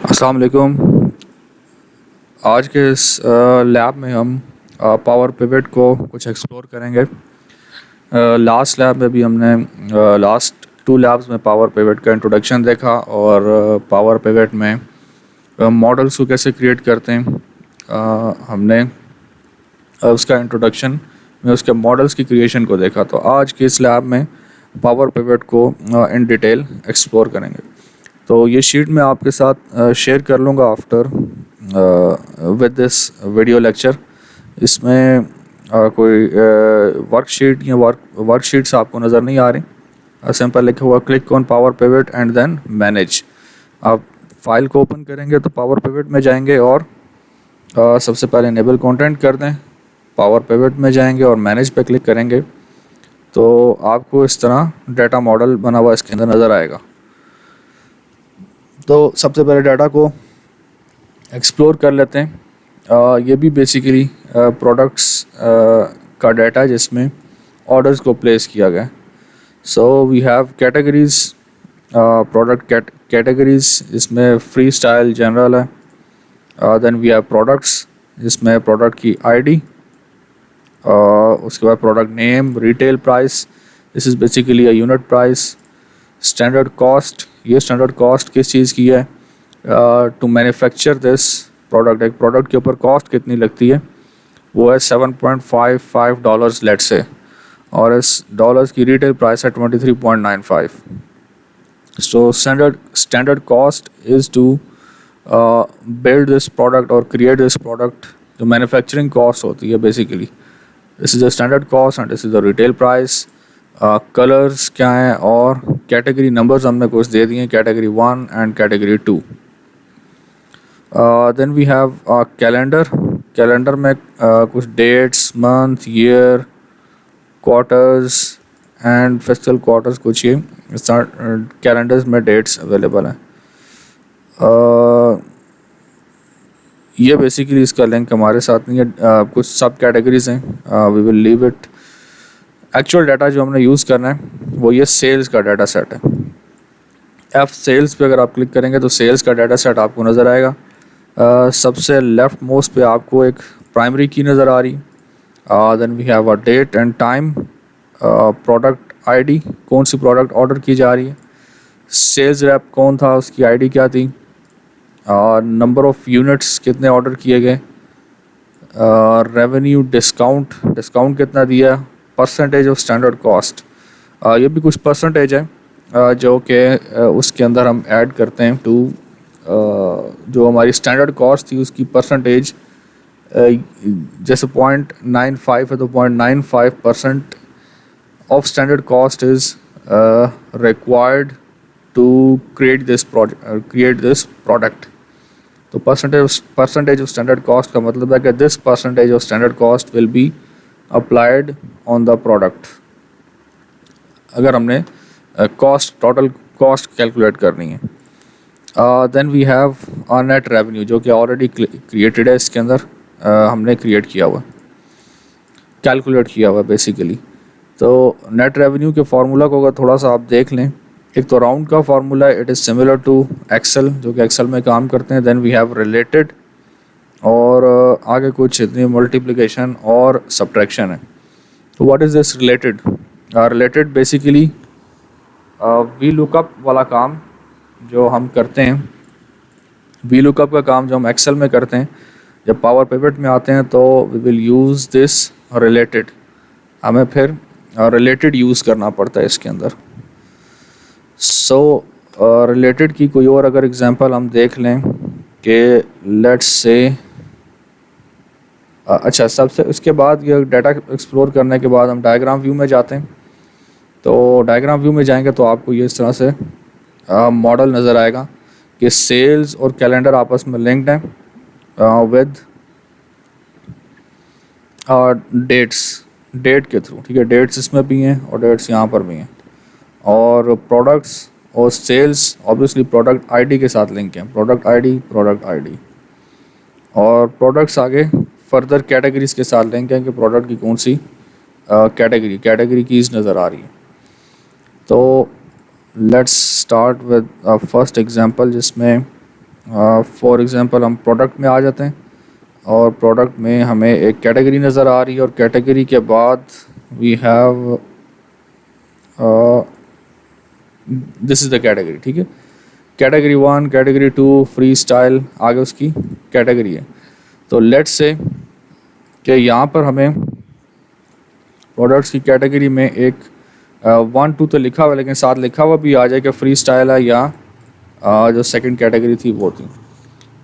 अस्सलाम वालेकुम। आज के इस लैब में हम पावर पिवट को कुछ एक्सप्लोर करेंगे। लास्ट लैब में भी हमने लास्ट 2 लैब्स में पावर पिवट का इंट्रोडक्शन देखा और पावर पिवट में मॉडल्स को कैसे क्रिएट करते हैं हमने उसका इंट्रोडक्शन में उसके मॉडल्स की क्रिएशन को देखा। तो आज के इस लैब में पावर पिवट को इन डिटेल एक्सप्लोर करेंगे। तो ये शीट मैं आपके साथ शेयर कर लूँगा after with this video lecture. इसमें कोई वर्कशीट या वर्कशीट्स आपको नज़र नहीं आ रही। सिंपल लिखा हुआ click on power pivot and then manage. आप फाइल को ओपन करेंगे तो पावर पिवट में जाएंगे और सबसे पहले इनेबल कंटेंट कर दें। पावर पिवट में जाएंगे और मैनेज पे क्लिक करेंगे तो आपको इस तरह डाटा मॉडल बना हुआ इसके अंदर नज़र आएगा। तो सबसे पहले डाटा को एक्सप्लोर कर लेते हैं। ये भी बेसिकली प्रोडक्ट्स का डाटा है जिसमें ऑर्डर्स को प्लेस किया गया। So we have categories, product categories, इसमें फ्री स्टाइल जनरल है। देन वी हैव प्रोडक्ट्स जिसमें प्रोडक्ट की आईडी, उसके बाद product name, retail price, this is basically a unit price. Standard cost, ये स्टैंडर्ड कॉस्ट किस चीज़ की है टू मैन्युफैक्चर दिस प्रोडक्ट। एक प्रोडक्ट के ऊपर कॉस्ट कितनी लगती है वो है $7.55 लेट से, और इस डॉलर्स की रिटेल प्राइस है 23.95। So standard cost is to build this product और क्रिएट दिस प्रोडक्ट। जो मैन्युफैक्चरिंग कॉस्ट होती है basically, this is the standard cost and this is the retail price. Colours क्या हैं और कैटेगरी नंबर्स हमने कुछ दे दिए हैं, category 1 and category 2। Then we have calendar में कुछ dates, month, year, quarters and fiscal quarters, कुछ ये कैलेंडर्स में डेट्स अवेलेबल हैं। ये बेसिकली इसका लिंक हमारे साथ नहीं है। कुछ सब कैटेगरीज हैं, we will leave it. Actual data जो हमने यूज़ करना है वो ये सेल्स का डाटा सेट है। एफ सेल्स पे अगर आप क्लिक करेंगे तो सेल्स का डाटा सेट आपको नज़र आएगा। सबसे लेफ्ट मोस्ट पे आपको एक प्राइमरी की नज़र आ रही। Then we have a date and time, product ID, कौन सी प्रोडक्ट ऑर्डर की जा रही है, सेल्स रैप कौन था, उसकी आईडी क्या थी, नंबर ऑफ़ यूनिट्स कितने ऑर्डर किए गए, रेवेन्यू, डिस्काउंट कितना दिया, परसेंटेज ऑफ स्टैंडर्ड कॉस्ट। ये भी कुछ परसेंटेज है जो कि उसके अंदर हम ऐड करते हैं टू जो हमारी स्टैंडर्ड कॉस्ट थी उसकी परसेंटेज। जैसे 0.95 है तो 0.95% of standard cost is required to create this product. तो परसेंटेज ऑफ स्टैंडर्ड कॉस्ट का मतलब है कि this percentage of standard cost will be applied on the product. अगर हमने टोटल कॉस्ट कैलकुलेट करनी है। Then we have net revenue जो कि ऑलरेडी क्रिएटेड है, इसके अंदर हमने क्रिएट किया हुआ, कैलकुलेट किया हुआ बेसिकली। तो नेट रेवेन्यू के फार्मूला को अगर थोड़ा सा आप देख लें, एक तो राउंड का फार्मूला है, it is similar to Excel जो कि एक्सेल में काम करते हैं। देन वी हैव रिलेटेड, और आगे कुछ इतनी मल्टीप्लिकेशन और सब्ट्रैक्शन है। तो what is this related? Related basically V lookup वाला काम जो हम करते हैं, वी लुकअप का काम जो हम एक्सेल में करते हैं, जब पावर पिवट में आते हैं तो we will use this related. हमें फिर रिलेटेड यूज़ करना पड़ता है इसके अंदर। सो रिलेटेड की कोई और अगर एग्जांपल हम देख लें कि लेट्स से अच्छा, सबसे उसके बाद ये डाटा एक्सप्लोर करने के बाद हम डायग्राम व्यू में जाते हैं। तो डायग्राम व्यू में जाएंगे तो आपको ये इस तरह से मॉडल नज़र आएगा कि सेल्स और कैलेंडर आपस में लिंक्ड हैं विद डेट के थ्रू। ठीक है, डेट्स इसमें भी हैं और डेट्स यहाँ पर भी हैं, और प्रोडक्ट्स और सेल्स ऑब्वियसली प्रोडक्ट आईडी के साथ लिंक हैं, प्रोडक्ट आईडी, और प्रोडक्ट्स आगे फर्दर कैटेगरीज के साथ लिंक है कि प्रोडक्ट की कौन सी कैटेगरी कीज़ नज़र आ रही है। तो let's start with first example जिसमें फॉर एग्ज़ाम्पल हम प्रोडक्ट में आ जाते हैं और प्रोडक्ट में हमें एक कैटेगरी नज़र आ रही है और कैटेगरी के बाद we have this is the category, ठीक है। कैटेगरी 1, कैटेगरी 2, फ्री स्टाइल, आगे उसकी कैटेगरी है। तो लेट्स से कि यहाँ पर हमें प्रोडक्ट्स की कैटेगरी में एक 1 2 तो लिखा हुआ है, लेकिन साथ लिखा हुआ भी आ जाए कि फ्री स्टाइल है या जो सेकंड कैटेगरी थी वो थी।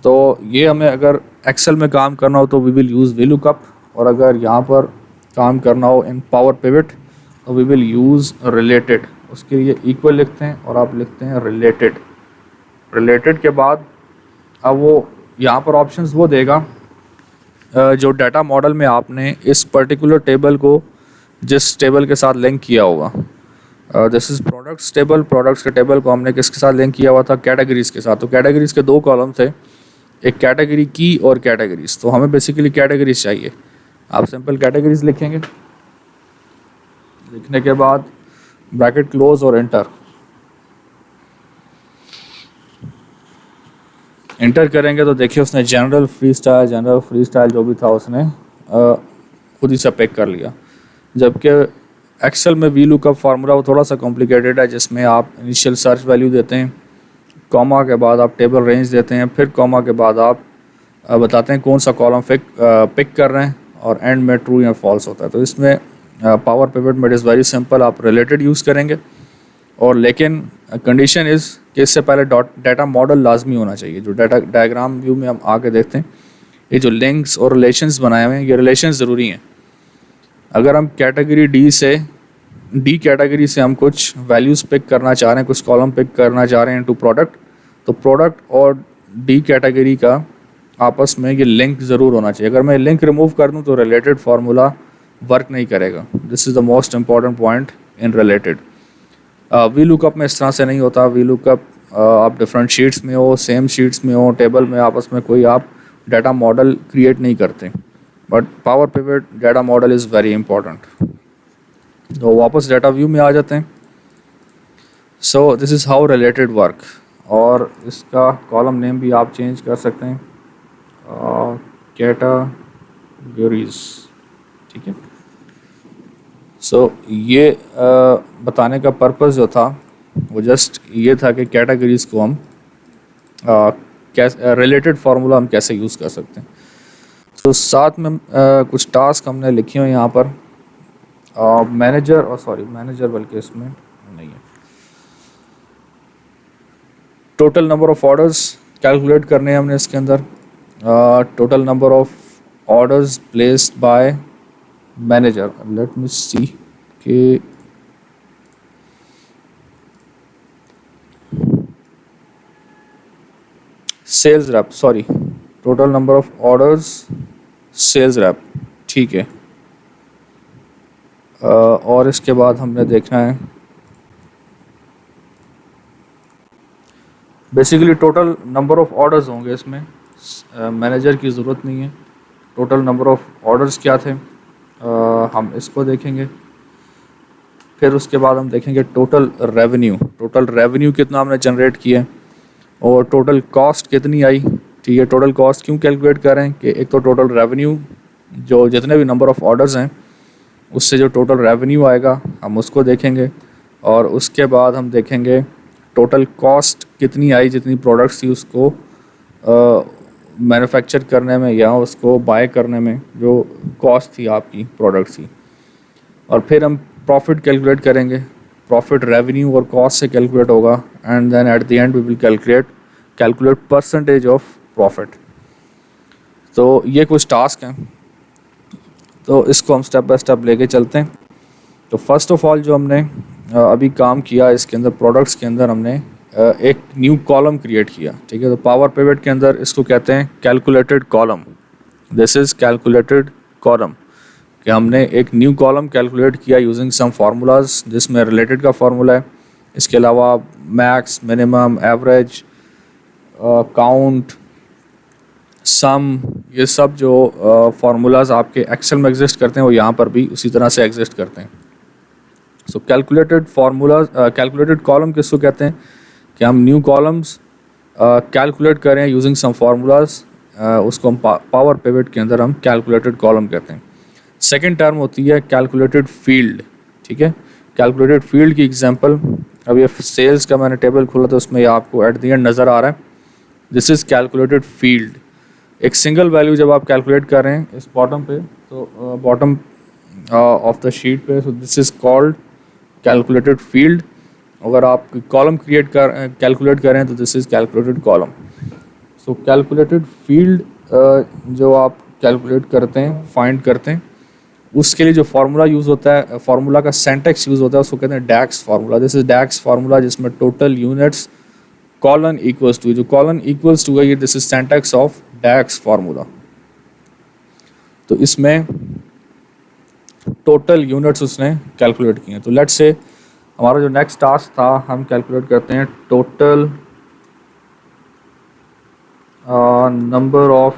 तो ये हमें अगर एक्सेल में काम करना हो तो वी विल यूज़ VLOOKUP, और अगर यहाँ पर काम करना हो इन पावर पिवट तो वी विल यूज़ रिलेटेड। उसके लिए इक्वल लिखते हैं और आप लिखते हैं रिलेटेड। रिलेटेड के बाद अब वो यहाँ पर ऑप्शंस वो देगा जो डाटा मॉडल में आपने इस पर्टिकुलर टेबल को जिस टेबल के साथ लिंक किया होगा। This is products table. Products के टेबल को हमने किसके साथ लिंक किया हुआ था? कैटेगरीज़ के साथ। तो कैटेगरीज़ के 2 कॉलम थे, एक कैटेगरी की और कैटेगरीज़। तो हमें बेसिकली कैटेगरीज़ चाहिए। आप सिंपल कैटेगरीज़ लिखेंगे, लिखने के बाद ब्रैकेट क्लोज और एंटर करेंगे तो देखिए उसने जनरल फ्री स्टाइल जो भी था उसने खुद ही से पिक कर लिया। जबकि एक्सेल में VLOOKUP फार्मूला वो थोड़ा सा कॉम्प्लिकेटेड है, जिसमें आप इनिशियल सर्च वैल्यू देते हैं, कॉमा के बाद आप टेबल रेंज देते हैं, फिर कॉमा के बाद आप बताते हैं कौन सा कॉलम पिक कर रहे हैं और एंड में ट्रू या फॉल्स होता है। तो इसमें पावर पिवट में इट इज़ वेरी सिंपल, आप रिलेटेड यूज़ करेंगे। और लेकिन कंडीशन इज़ कि इससे पहले डाटा मॉडल लाजमी होना चाहिए। जो डाटा डायग्राम व्यू में हम आके देखते हैं, ये जो लिंक्स और रिलेशंस बनाए हुए हैं, ये रिलेशंस ज़रूरी हैं। अगर हम कैटेगरी डी कैटेगरी से हम कुछ वैल्यूज़ पिक करना चाह रहे हैं, कुछ कॉलम पिक करना चाह रहे हैं टू प्रोडक्ट, तो प्रोडक्ट और डी कैटेगरी का आपस में ये लिंक ज़रूर होना चाहिए। अगर मैं लिंक रिमूव कर दूँ तो रिलेटेड फार्मूला वर्क नहीं करेगा। This is the most important point in related. VLOOKUP में इस तरह से नहीं होता। VLOOKUP आप डिफरेंट शीट्स में हो, सेम शीट्स में हो, टेबल में आपस में कोई आप डाटा मॉडल क्रिएट नहीं करते, but power pivot data model is very important. तो वापस डाटा व्यू में आ जाते हैं। So this is how related work. और इसका कॉलम नेम भी आप चेंज कर सकते हैं, कैटेगरीज, ठीक है। सो ये बताने का पर्पस जो था वो जस्ट ये था कि कैटेगरीज़ को हम रिलेटेड फार्मूला हम कैसे यूज़ कर सकते हैं। तो साथ में कुछ टास्क हमने लिखे हुए यहाँ पर। मैनेजर बल्कि इसमें नहीं है। Total number of orders calculate करने हैं हमने इसके अंदर। Total number of orders placed by manager. Let me see कि sales rep, total number of orders sales rep, ठीक है। और इसके बाद हमने देखना है basically total number of orders होंगे इसमें। मैनेजर की ज़रूरत नहीं है। टोटल नंबर ऑफ ऑर्डर्स क्या थे हम इसको देखेंगे। फिर उसके बाद हम देखेंगे टोटल रेवेन्यू कितना हमने जनरेट किया और टोटल कॉस्ट कितनी आई, ठीक है। टोटल कॉस्ट क्यों कैलकुलेट कर रहे हैं कि एक तो टोटल रेवेन्यू जो जितने भी नंबर ऑफ ऑर्डर्स हैं उससे जो टोटल रेवेन्यू आएगा हम उसको देखेंगे। और उसके बाद हम देखेंगे टोटल कॉस्ट कितनी आई, जितनी प्रोडक्ट्स थी उसको मैन्युफैक्चर करने में या उसको बाय करने में जो कॉस्ट थी आपकी प्रोडक्ट्स की। और फिर हम प्रॉफिट कैलकुलेट करेंगे। प्रॉफिट रेवेन्यू और कॉस्ट से कैलकुलेट होगा and then at the end we will calculate percentage of profit. तो ये कुछ टास्क हैं, तो इसको हम स्टेप बाय स्टेप लेके चलते हैं। तो फर्स्ट ऑफ ऑल जो हमने अभी काम किया इसके अंदर प्रोडक्ट्स के अंदर हमने एक न्यू कॉलम क्रिएट किया, ठीक है। तो पावर पिवट के अंदर इसको कहते हैं calculated column. This is calculated column कि हमने एक न्यू कॉलम कैलकुलेट किया यूजिंग सम फार्मूलाज जिसमें रिलेटेड का फार्मूला है। इसके अलावा मैक्स, मिनिमम, एवरेज, काउंट, सम, ये सब जो फार्मूलाज आपके एक्सेल में एग्जिस्ट करते हैं वो यहाँ पर भी उसी तरह से एग्जिस्ट करते हैं। सो कैलकुलेटेड कॉलम किसको कहते हैं कि हम न्यू कॉलम्स कैलकुलेट करें यूजिंग सम फार्मूलाज, उसको हम पावर पिवट के अंदर हम कैलकुलेटेड कॉलम कहते हैं। सेकंड टर्म होती है कैलकुलेटेड फील्ड। ठीक है, कैलकुलेटेड फील्ड की एग्जांपल, अब ये सेल्स का मैंने टेबल खोला तो उसमें आपको एट द एंड नज़र आ रहा है, दिस इज़ कैलकुलेटेड फील्ड। एक सिंगल वैल्यू जब आप कैलकुलेट कर रहे हैं इस बॉटम पे, तो बॉटम ऑफ द शीट पे, so this is called calculated field. अगर आप कॉलम कैलकुलेट कर रहे हैं तो this is calculated column. So calculated field जो आप कैलकुलेट करते हैं, फाइंड करते हैं, उसके लिए जो फार्मूला यूज़ होता है, फार्मूला का सेंटेक्स यूज़ होता है, उसको कहते हैं DAX formula. This is DAX formula, जिसमें total units colon equals to, जो कॉलन इक्वल्स टू है ये this is syntax of DAX formula. तो इसमें टोटल यूनिट्स उसने कैलकुलेट किए हैं। तो लेट्स से हमारा जो नेक्स्ट टास्क था, हम कैलकुलेट करते हैं टोटल नंबर ऑफ,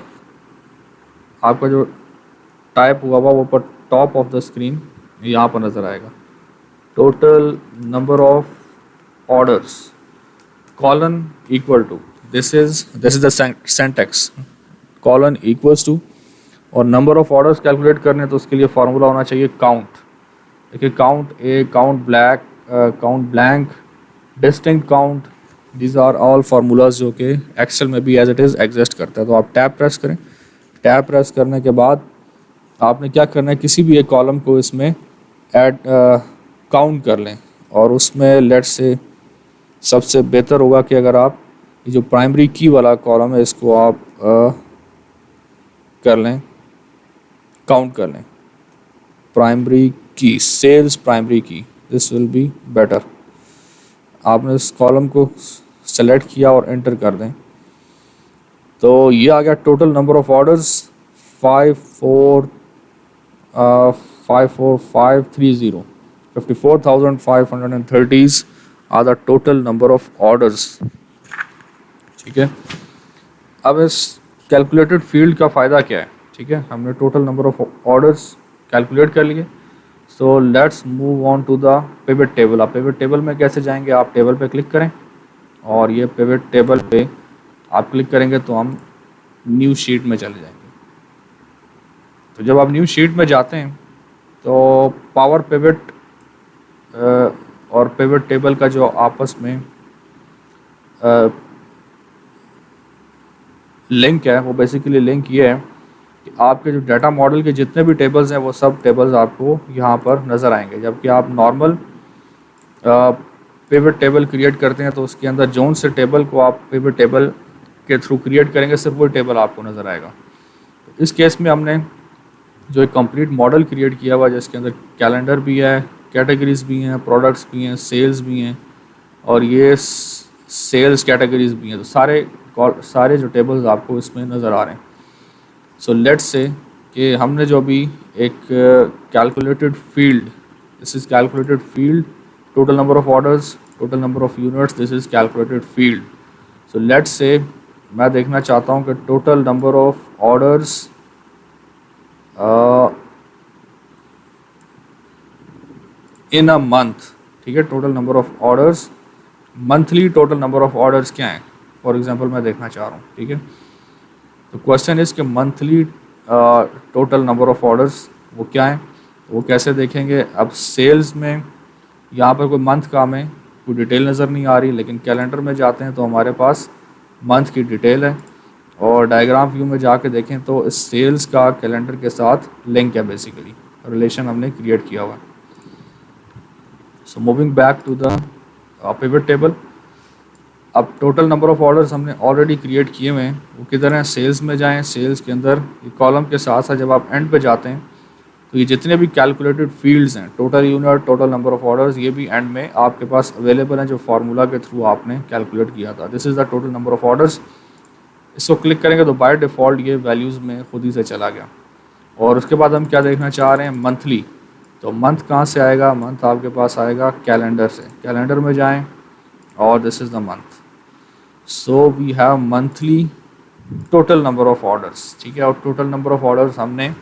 आपका जो टाइप हुआ वो पर टॉप ऑफ द स्क्रीन यहाँ पर नज़र आएगा, total number of orders colon equal to, this is the syntax, colon equals to, और नंबर ऑफ ऑर्डर्स कैलकुलेट करने तो उसके लिए फार्मूला होना चाहिए काउंट। देखिए count A, count blank, distinct count, these are all formulas जो कि एक्सेल में भी एज इट इज़ एग्जिस्ट करता है। तो आप टैब प्रेस करें, टैब प्रेस करने के बाद आपने क्या करना है, किसी भी एक कॉलम को इसमें ऐड काउंट कर लें, और उसमें लेट्स से सबसे बेहतर होगा कि अगर आप ये जो प्राइमरी की वाला कॉलम है इसको आप कर लें, काउंट कर लें, प्राइमरी की, सेल्स प्राइमरी की, दिस विल बी बेटर। आपने इस कॉलम को सेलेक्ट किया और एंटर कर दें, तो ये आ गया total number of orders 54530, 54,530 are the total number of orders. ठीक है, अब इस कैलकुलेटेड फील्ड का फ़ायदा क्या है? ठीक है, हमने total number of orders calculate कर लिए। So let's move on to the pivot table. आप पिवट टेबल में कैसे जाएंगे? आप टेबल पे क्लिक करें, और ये पिवट टेबल पे आप क्लिक करेंगे तो हम न्यू शीट में चले जाएंगे। तो जब आप न्यू शीट में जाते हैं तो पावर पिवट और पिवट टेबल का जो आपस में लिंक है, वो बेसिकली लिंक ये है कि आपके जो डाटा मॉडल के जितने भी टेबल्स हैं वो सब टेबल्स आपको यहाँ पर नज़र आएंगे। जबकि आप नॉर्मल पिवट टेबल क्रिएट करते हैं तो उसके अंदर जोन से टेबल को आप पिवट टेबल के थ्रू क्रिएट करेंगे, सिर्फ वो टेबल आपको नज़र आएगा। तो इस केस में हमने जो एक कंप्लीट मॉडल क्रिएट किया हुआ, जिसके अंदर कैलेंडर भी है, कैटेगरीज भी हैं, प्रोडक्ट्स भी हैं, सेल्स भी हैं, और ये सेल्स कैटेगरीज भी हैं। तो सारे जो टेबल्स आपको इसमें नज़र आ रहे हैं। सो लेट्स से कि हमने जो अभी एक calculated field, this is calculated field, total number of orders, total number of units, this is calculated field. So let's से मैं देखना चाहता हूँ कि total number of orders in a month. ठीक है, total number of orders, monthly total number of orders क्या हैं, फॉर एग्जांपल मैं देखना चाह रहा हूँ। ठीक है, तो क्वेश्चन इज़ कि monthly total number of orders वो क्या है, वो कैसे देखेंगे? अब सेल्स में यहाँ पर कोई मंथ का हमें कोई डिटेल नज़र नहीं आ रही, लेकिन कैलेंडर में जाते हैं तो हमारे पास मंथ की डिटेल है, और डायग्राम व्यू में जाके देखें तो इस सेल्स का कैलेंडर के साथ लिंक है, बेसिकली रिलेशन हमने क्रिएट किया हुआ है। So moving back to the pivot table, अब टोटल नंबर ऑफ ऑर्डर्स हमने ऑलरेडी क्रिएट किए हुए हैं, वो किधर हैं? सेल्स में जाएं, सेल्स के अंदर ये कॉलम के साथ साथ जब आप एंड पे जाते हैं तो ये जितने भी कैलकुलेटेड फील्ड्स हैं, total unit, total number of orders, ये भी एंड में आपके पास अवेलेबल हैं, जो फार्मूला के थ्रू आपने कैलकुलेट किया था। This is the total number of orders. इसको क्लिक करेंगे तो बाय डिफ़ॉल्ट ये वैल्यूज़ में खुद ही से चला गया। और उसके बाद हम क्या देखना चाह रहे हैं? मंथली। तो मंथ कहाँ से आएगा? मंथ आपके पास आएगा कैलेंडर से। कैलेंडर में जाएं और this is the month. So we have monthly total number of orders. ठीक है, और टोटल नंबर ऑफ ऑर्डर्स हमने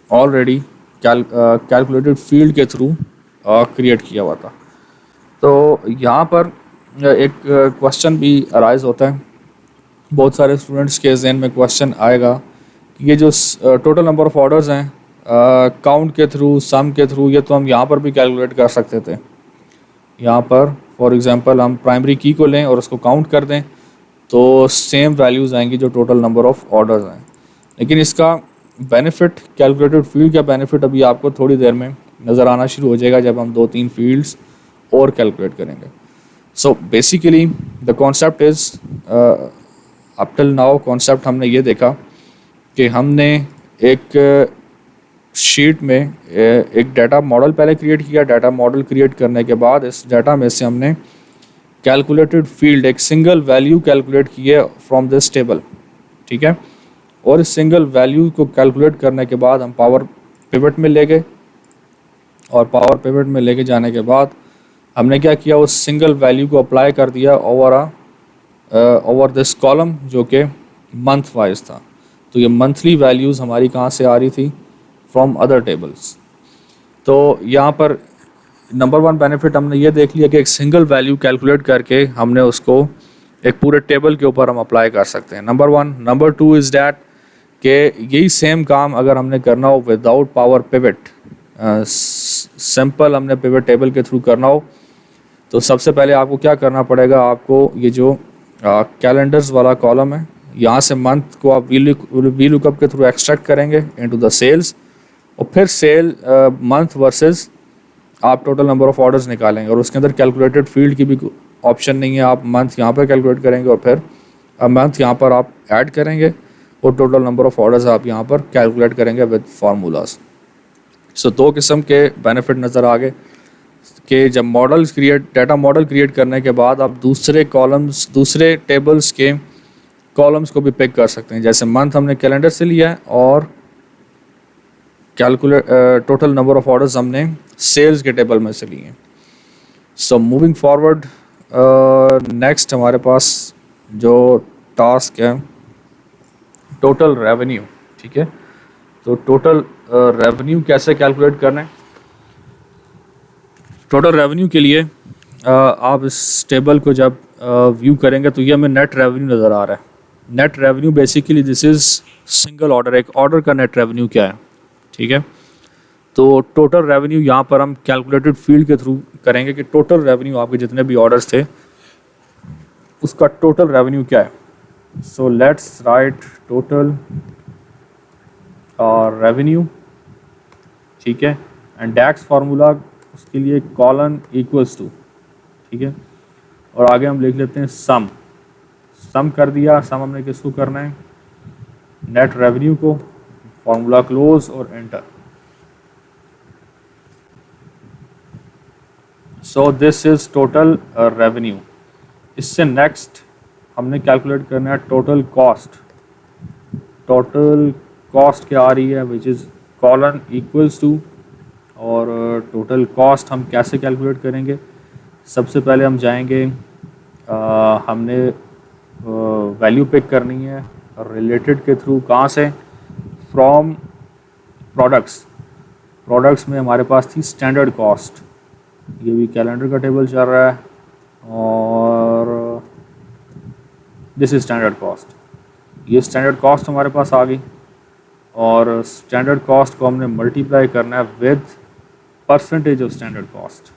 ऑलरेडी कैलकुलेटेड फील्ड के थ्रू क्रिएट किया हुआ था। तो यहाँ पर एक क्वेश्चन भी अराइज होता है, बहुत सारे स्टूडेंट्स के जहन में क्वेश्चन आएगा कि ये जो टोटल नंबर ऑफ़ ऑर्डर्स हैं काउंट के थ्रू, सम के थ्रू, ये तो हम यहाँ पर भी कैलकुलेट कर सकते थे। यहाँ पर फॉर एग्जांपल हम प्राइमरी की को लें और उसको काउंट कर दें तो सेम वैल्यूज़ आएंगी जो टोटल नंबर ऑफ़ ऑर्डर्स हैं। लेकिन इसका बेनिफिट, कैलकुलेटेड फील्ड का बेनिफिट अभी आपको थोड़ी देर में नज़र आना शुरू हो जाएगा जब हम 2-3 फील्ड्स और कैलकुलेट करेंगे। So basically the concept is, up till now concept हमने ये देखा कि हमने एक शीट में एक डाटा मॉडल पहले क्रिएट किया। डाटा मॉडल क्रिएट करने के बाद इस डाटा में से हमने कैलकुलेटेड फील्ड, एक सिंगल वैल्यू कैलकुलेट की है फ्रॉम दिस टेबल, ठीक है। और इस सिंगल वैल्यू को कैलकुलेट करने के बाद हम पावर पिवट में ले गए, और पावर पिवट में लेके जाने के बाद हमने क्या किया, उस सिंगल वैल्यू को अप्लाई कर दिया ओवर दिस कॉलम जो कि मंथ वाइज था। तो ये मंथली वैल्यूज़ हमारी कहाँ से आ रही थी, फ्रॉम अदर टेबल्स। तो यहाँ पर नंबर वन बेनिफिट हमने ये देख लिया कि एक सिंगल वैल्यू कैलकुलेट करके हमने उसको एक पूरे टेबल के ऊपर हम अप्लाई कर सकते हैं, number one. Number two is that कि यही सेम काम अगर हमने करना हो विदाउट पावर पिवट, सिंपल हमने पिवट टेबल के थ्रू करना हो, तो सबसे पहले आपको क्या करना पड़ेगा, आपको ये जो कैलेंडर्स वाला कॉलम है, यहाँ से मंथ को आप वी लुकअप के थ्रू एक्सट्रैक्ट करेंगे इनटू द सेल्स, और फिर सेल मंथ वर्सेस आप टोटल नंबर ऑफ़ ऑर्डर्स निकालेंगे, और उसके अंदर कैलकुलेटेड फील्ड की भी ऑप्शन नहीं है। आप मंथ यहाँ पर कैलकुलेट करेंगे और फिर मंथ यहाँ पर आप ऐड करेंगे और टोटल नंबर ऑफ़ ऑर्डर्स आप यहाँ पर कैलकुलेट करेंगे विद फार्मूलाज। सो दो किस्म के बेनिफिट नज़र आ गए कि जब डाटा मॉडल क्रिएट करने के बाद आप दूसरे कॉलम्स, दूसरे टेबल्स के कॉलम्स को भी पिक कर सकते हैं। जैसे मंथ हमने कैलेंडर से लिया है और टोटल नंबर ऑफ़ ऑर्डर्स हमने सेल्स के टेबल में से लिए हैं। सो मूविंग फॉरवर्ड, नेक्स्ट हमारे पास जो टास्क है टोटल रेवेन्यू, ठीक है। तो टोटल रेवेन्यू कैसे कैलकुलेट करना है। टोटल रेवेन्यू के लिए आप इस टेबल को जब व्यू करेंगे तो ये हमें नेट रेवेन्यू नज़र आ रहा है। Net revenue basically this is single order, एक ऑर्डर का नेट रेवेन्यू क्या है, ठीक है। तो टोटल रेवेन्यू यहाँ पर हम कैलकुलेटेड फील्ड के थ्रू करेंगे कि टोटल रेवेन्यू आपके जितने भी ऑर्डर्स थे उसका टोटल रेवेन्यू क्या है। सो लेट्स राइट टोटल और रेवेन्यू, ठीक है, एंड डैक्स फार्मूला उसके लिए कॉलन इक्वल्स टू, ठीक है। और आगे हम लिख लेते हैं सम कर दिया। सम हमने किसको करना है, नेट रेवेन्यू को, फार्मूला क्लोज और enter. So this is total revenue. इससे नेक्स्ट हमने कैलकुलेट करना है टोटल कॉस्ट। टोटल कॉस्ट क्या आ रही है, which is colon equals to, और टोटल कॉस्ट हम कैसे कैलकुलेट करेंगे। सबसे पहले हम जाएंगे, हमने वैल्यू पिक करनी है रिलेटेड के थ्रू, कहाँ से, फ्रॉम प्रोडक्ट्स में हमारे पास थी स्टैंडर्ड कॉस्ट। ये भी कैलेंडर का टेबल चल रहा है और दिस इज स्टैंडर्ड कॉस्ट। ये स्टैंडर्ड कॉस्ट हमारे पास आ गई और स्टैंडर्ड कॉस्ट को हमने मल्टीप्लाई करना है with percentage of standard cost,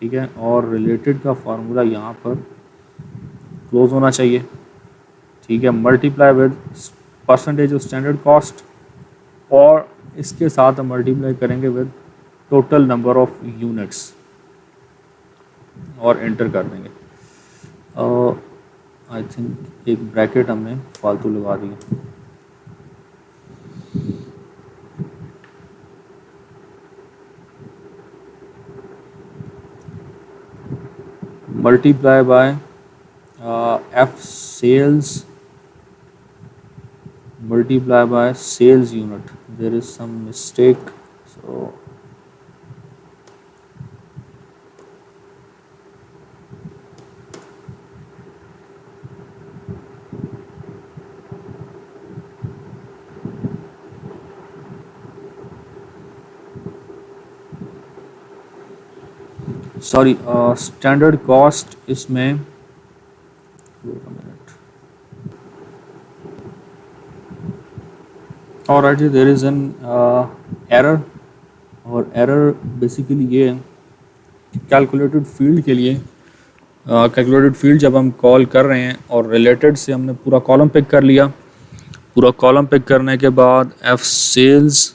ठीक है। और रिलेटेड का फार्मूला यहाँ पर क्लोज होना चाहिए, ठीक है। Multiply with percentage of standard cost, और इसके साथ हम मल्टीप्लाई करेंगे with total number of units और एंटर कर देंगे। आई थिंक एक ब्रैकेट हमने फालतू लगा दी है। multiply by F sales multiply by sales unit. There is some mistake, so sorry standard cost इसमें और देयर इज़ एन एरर, और एरर बेसिकली ये है कि कैलकुलेटेड फील्ड के लिए कैलकुलेटेड फील्ड जब हम कॉल कर रहे हैं और रिलेटेड से हमने पूरा कॉलम पिक कर लिया, पूरा कॉलम पिक करने के बाद F sales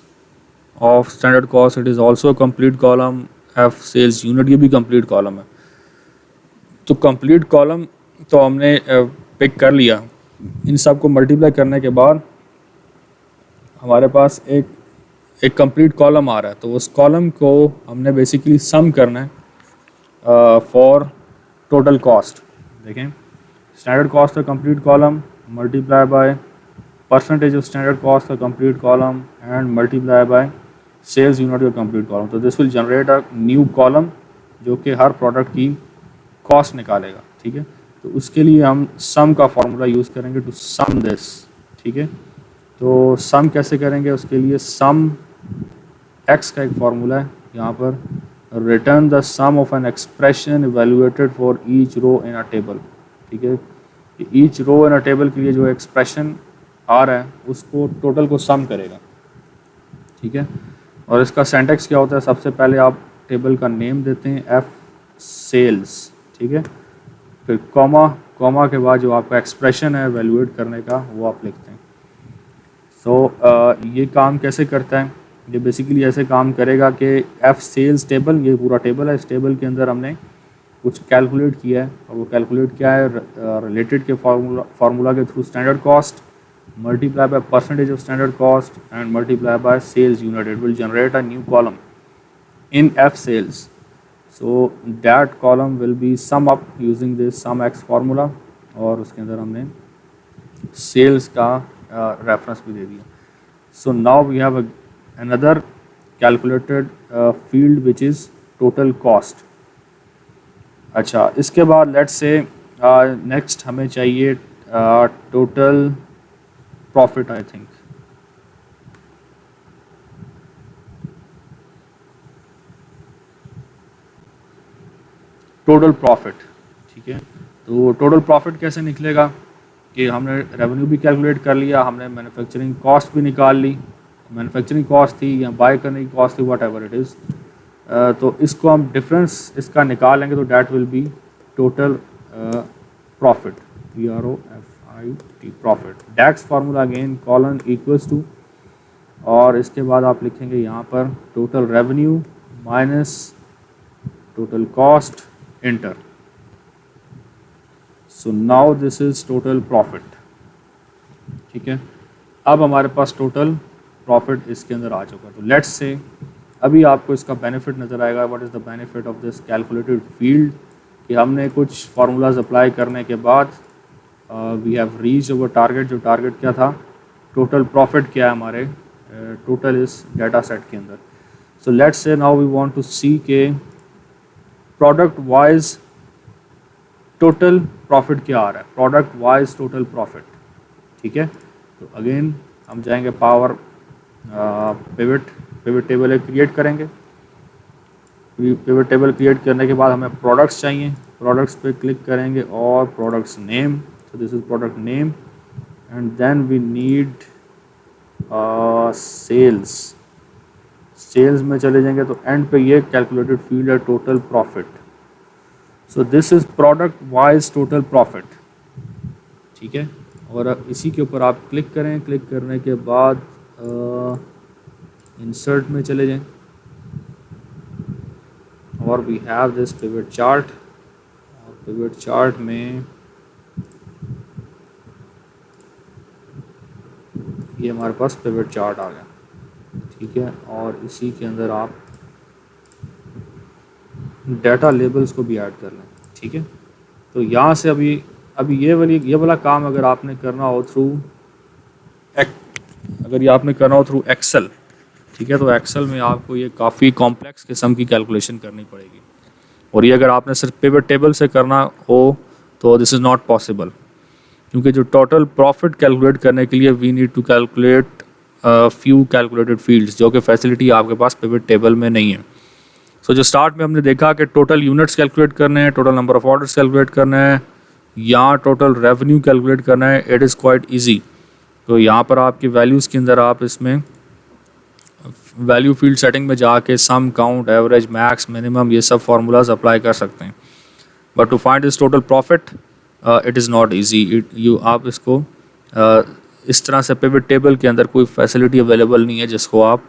of standard cost it is also complete column, F sales unit ये भी कंप्लीट कॉलम है। तो कंप्लीट कॉलम तो हमने पिक कर लिया, इन सब को मल्टीप्लाई करने के बाद हमारे पास एक कंप्लीट कॉलम आ रहा है। तो उस कॉलम को हमने बेसिकली सम करना है फॉर टोटल कॉस्ट। देखें स्टैंडर्ड कॉस्ट का complete column multiply by percentage of standard cost का complete column and multiply by sales unit का कंप्लीट कॉलम। तो this will generate a new column जो कि हर प्रोडक्ट की कॉस्ट निकालेगा। ठीक है, तो उसके लिए हम सम का फॉर्मूला यूज़ करेंगे टू सम दिस। ठीक है, तो सम कैसे करेंगे, उसके लिए सम एक्स का एक फार्मूला है यहाँ पर, return the sum of an expression evaluated for each row in a table. ठीक है, each row in a table के लिए जो एक्सप्रेशन आ रहा है उसको टोटल को सम करेगा। ठीक है, और इसका सिंटैक्स क्या होता है, सबसे पहले आप टेबल का नेम देते हैं एफ सेल्स। ठीक है, फिर कॉमा के बाद जो आपका एक्सप्रेशन है इवेल्युएट करने का वो आप लिखते हैं। सो ये काम कैसे करता है, ये बेसिकली ऐसे काम करेगा कि एफ सेल्स टेबल, ये पूरा टेबल है, इस टेबल के अंदर हमने कुछ कैलकुलेट किया है, और वो कैलकुलेट क्या है रिलेटेड के फार्मूला के through standard cost multiply by percentage of standard cost and multiply by sales unit. It will generate a new column in F sales. So that column will be sum up using this sumx formula, और उसके अंदर हमने sales का reference भी दे दिया। So now we have another calculated field which is total cost। अच्छा, इसके बाद लेट्स से नेक्स्ट हमें चाहिए total profit. I think total profit. ठीक है, तो टोटल प्रॉफिट कैसे निकलेगा कि हमने रेवेन्यू भी कैलकुलेट कर लिया, हमने मैन्युफैक्चरिंग कॉस्ट भी निकाल ली, मैन्युफैक्चरिंग कॉस्ट थी या बाय करने की कॉस्ट थी, वट एवर इट इज़। तो इसको हम डिफरेंस इसका निकालेंगे तो that will be total profit, PROFIT profit. DAX formula again colon equals to, और इसके बाद आप लिखेंगे यहाँ पर total revenue minus total cost, enter. So now this is total profit. ठीक है, अब हमारे पास टोटल प्रॉफिट इसके अंदर आ चुका। तो लेट्स से अभी आपको इसका बेनिफिट नज़र आएगा। What is the benefit of this calculated field, कि हमने कुछ फार्मूलाज अप्लाई करने के बाद we have reach our target. जो टारगेट क्या था, टोटल प्रॉफिट क्या है हमारे टोटल इस डाटा सेट के अंदर। So let's say now we want to see के प्रोडक्ट वाइज टोटल प्रॉफिट क्या आ रहा है, प्रोडक्ट वाइज टोटल प्रॉफिट। ठीक है, तो अगेन हम जाएंगे पावर पिवट टेबल क्रिएट करेंगे। पिवट टेबल क्रिएट करने के बाद हमें प्रोडक्ट्स चाहिए, प्रोडक्ट्स पे क्लिक करेंगे और products name. So this is product name and then we need sales. Sales में चले जाएंगे तो एंड पे ये कैलकुलेटेड फील्ड है total profit. So this is product wise total profit. ठीक है, और इसी के ऊपर आप क्लिक करें, क्लिक करने के बाद इंसर्ट में चले जाएं और we have this pivot chart. और पिवट चार्ट में ये हमारे पास पिवट चार्ट आ गया। ठीक है, और इसी के अंदर आप डाटा लेबल्स को भी ऐड कर लें। ठीक है, तो यहाँ से अभी ये वाला काम अगर आपने करना हो थ्रू एक्सेल, ठीक है, तो एक्सेल में आपको ये काफ़ी कॉम्प्लेक्स किस्म की कैलकुलेशन करनी पड़ेगी। और ये अगर आपने सिर्फ पिवट टेबल से करना हो तो दिस इज़ नॉट पॉसिबल, क्योंकि जो टोटल प्रॉफिट कैलकुलेट करने के लिए we need to calculate few calculated fields, जो कि फैसिलिटी आपके पास पिवट टेबल में नहीं है। तो जो स्टार्ट में हमने देखा कि टोटल यूनिट्स कैलकुलेट करने हैं, total number of orders calculate करना है या टोटल रेवेन्यू कैलकुलेट करना है, इट इज़ क्वाइट ईजी। तो यहाँ पर आपकी वैल्यूज़ के अंदर आप इसमें वैल्यू फील्ड सेटिंग में जाके sum, count, average, max, minimum ये सब फार्मूलाज अप्लाई कर सकते हैं। But to find this total profit it is not easy. आप इसको इस तरह से पिवट टेबल के अंदर कोई फैसिलिटी अवेलेबल नहीं है जिसको आप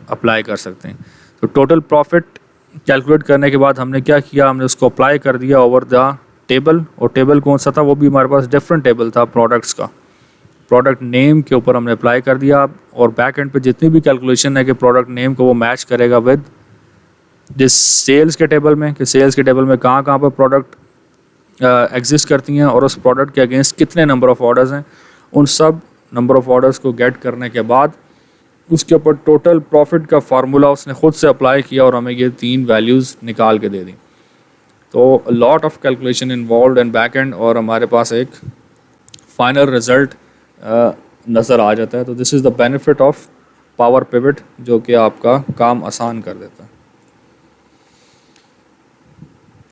अप्लाई कर सकते हैं। तो टोटल प्रॉफिट कैलकुलेट करने के बाद हमने क्या किया, हमने उसको अप्लाई कर दिया ओवर द टेबल। और टेबल कौन सा था, वो भी हमारे पास डिफरेंट टेबल था प्रोडक्ट्स का। प्रोडक्ट नेम के ऊपर हमने अप्लाई कर दिया और बैक एंड पे जितनी भी कैलकुलेशन है कि प्रोडक्ट नेम को वो मैच करेगा विद जिस सेल्स के टेबल में, कि सेल्स के टेबल में कहाँ कहाँ पर प्रोडक्ट एग्जिस्ट करती हैं और उस प्रोडक्ट के अगेंस्ट कितने नंबर ऑफ़ ऑर्डर्स हैं। उन सब नंबर ऑफ़ ऑर्डर्स को गेट करने के बाद उसके ऊपर टोटल प्रॉफिट का फार्मूला उसने ख़ुद से अप्लाई किया और हमें ये 3 वैल्यूज़ निकाल के दे दी। तो lot of calculation involve in back and और हमारे पास एक फाइनल रिज़ल्ट नज़र आ जाता है। तो this is the benefit of power pivot, जो कि आपका काम आसान कर देता है।